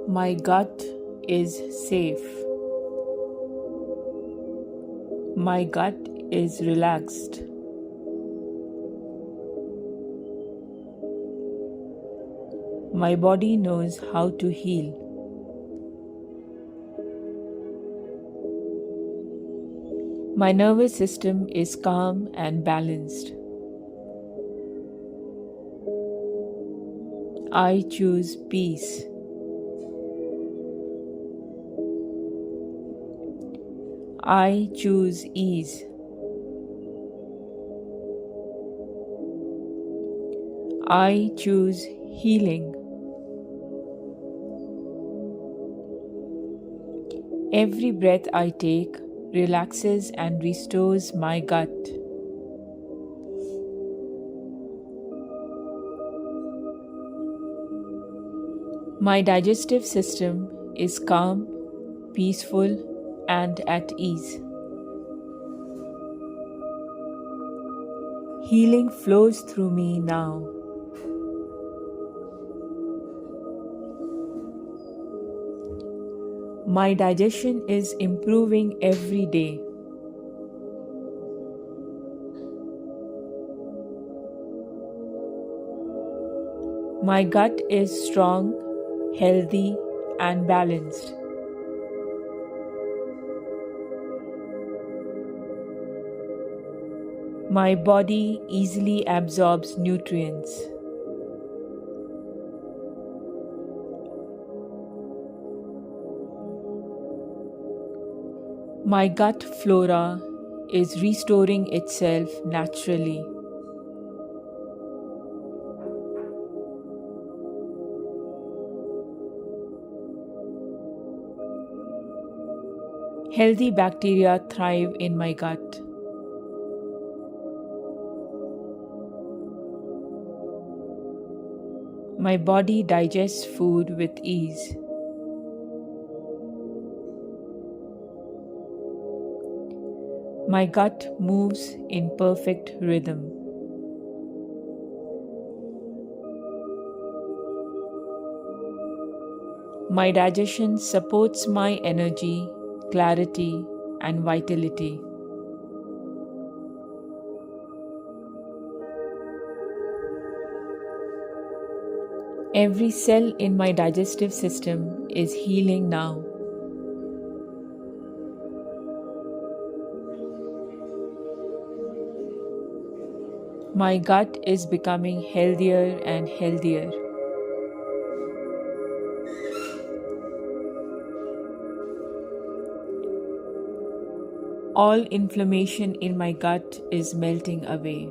My gut is safe. My gut is relaxed. My body knows how to heal. My nervous system is calm and balanced. I choose peace. I choose ease. I choose healing. Every breath I take relaxes and restores my gut. My digestive system is calm, peaceful, and at ease. Healing flows through me now. My digestion is improving every day. My gut is strong, healthy, and balanced. My body easily absorbs nutrients. My gut flora is restoring itself naturally. Healthy bacteria thrive in my gut. My body digests food with ease. My gut moves in perfect rhythm. My digestion supports my energy, clarity, and vitality. Every cell in my digestive system is healing now. My gut is becoming healthier and healthier. All inflammation in my gut is melting away.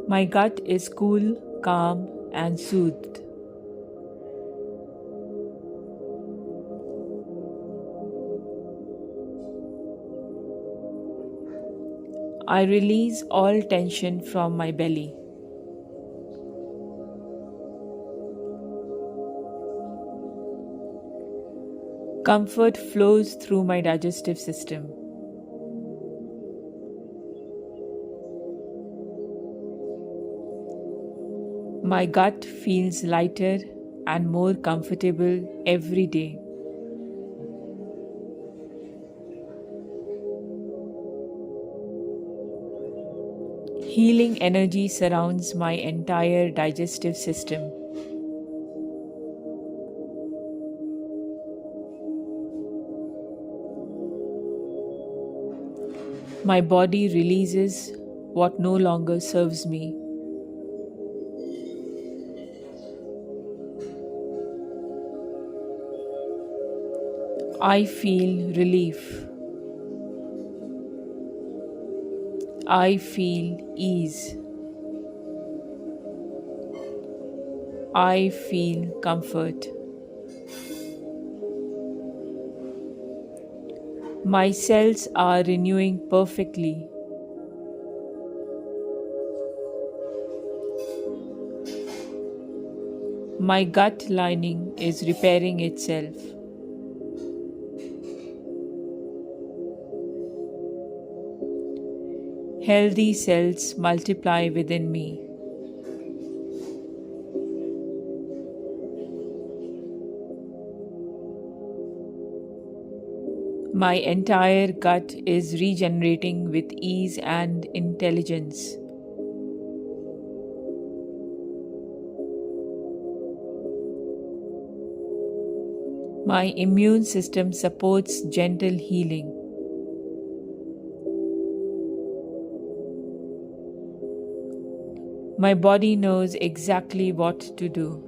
My gut is cool, calm, and soothed. I release all tension from my belly. Comfort flows through my digestive system. My gut feels lighter and more comfortable every day. Healing energy surrounds my entire digestive system. My body releases what no longer serves me. I feel relief. I feel ease. I feel comfort. My cells are renewing perfectly. My gut lining is repairing itself. Healthy cells multiply within me. My entire gut is regenerating with ease and intelligence. My immune system supports gentle healing. My body knows exactly what to do.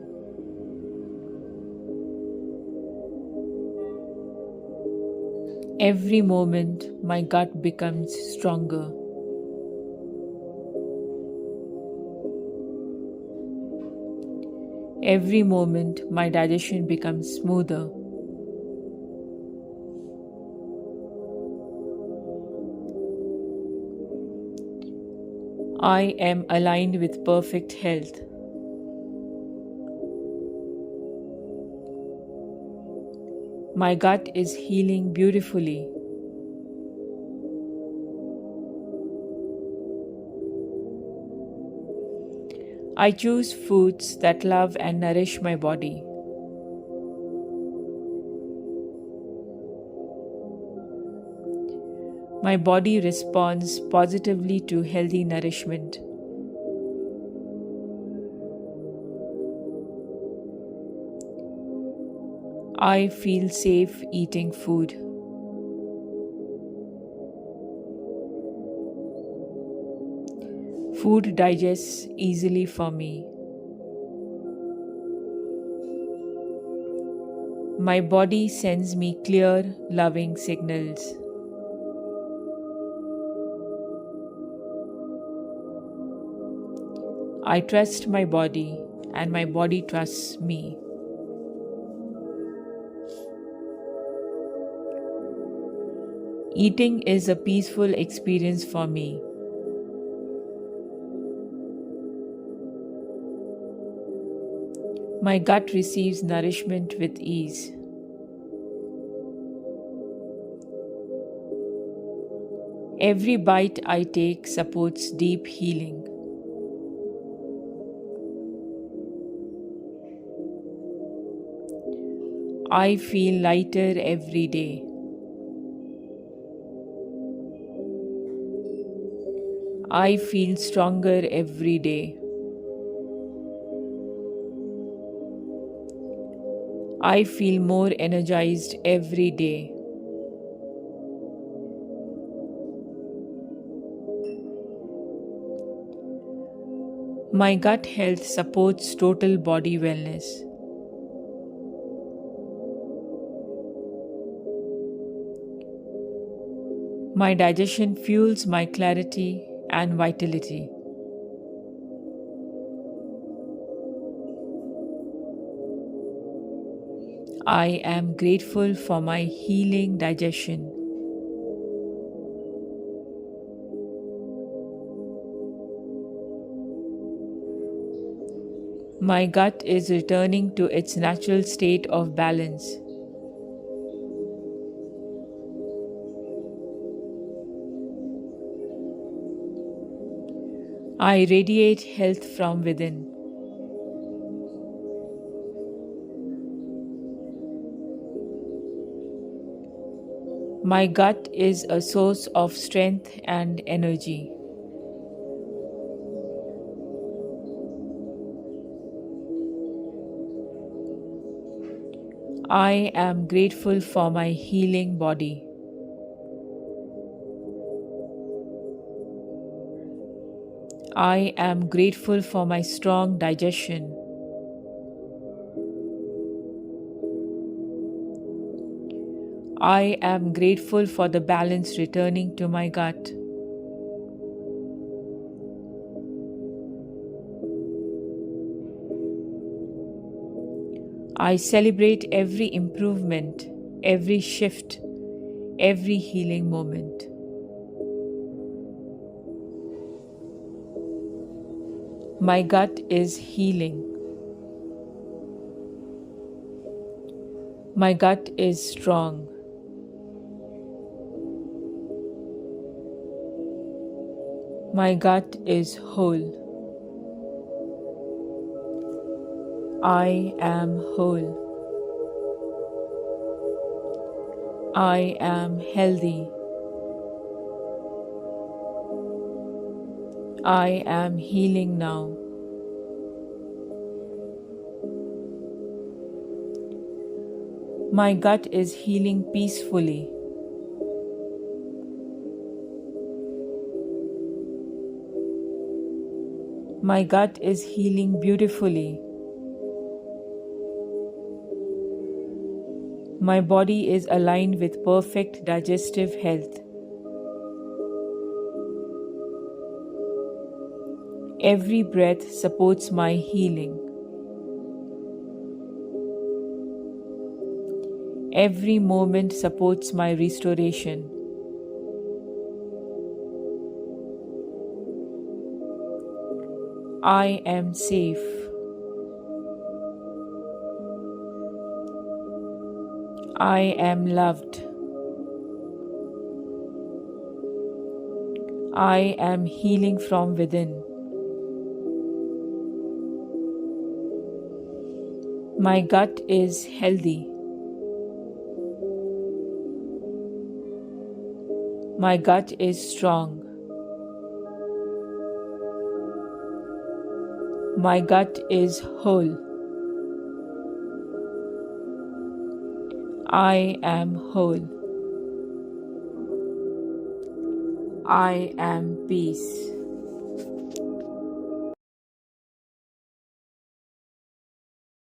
Every moment, my gut becomes stronger. Every moment, my digestion becomes smoother. I am aligned with perfect health. My gut is healing beautifully. I choose foods that love and nourish my body. My body responds positively to healthy nourishment. I feel safe eating food. Food digests easily for me. My body sends me clear, loving signals. I trust my body, and my body trusts me. Eating is a peaceful experience for me. My gut receives nourishment with ease. Every bite I take supports deep healing. I feel lighter every day. I feel stronger every day. I feel more energized every day. My gut health supports total body wellness. My digestion fuels my clarity and vitality. I am grateful for my healing digestion. My gut is returning to its natural state of balance. I radiate health from within. My gut is a source of strength and energy. I am grateful for my healing body. I am grateful for my strong digestion. I am grateful for the balance returning to my gut. I celebrate every improvement, every shift, every healing moment. My gut is healing. My gut is strong. My gut is whole. I am whole. I am healthy. I am healing now. My gut is healing peacefully. My gut is healing beautifully. My body is aligned with perfect digestive health. Every breath supports my healing. Every moment supports my restoration. I am safe. I am loved. I am healing from within. My gut is healthy. My gut is strong. My gut is whole. I am whole. I am peace.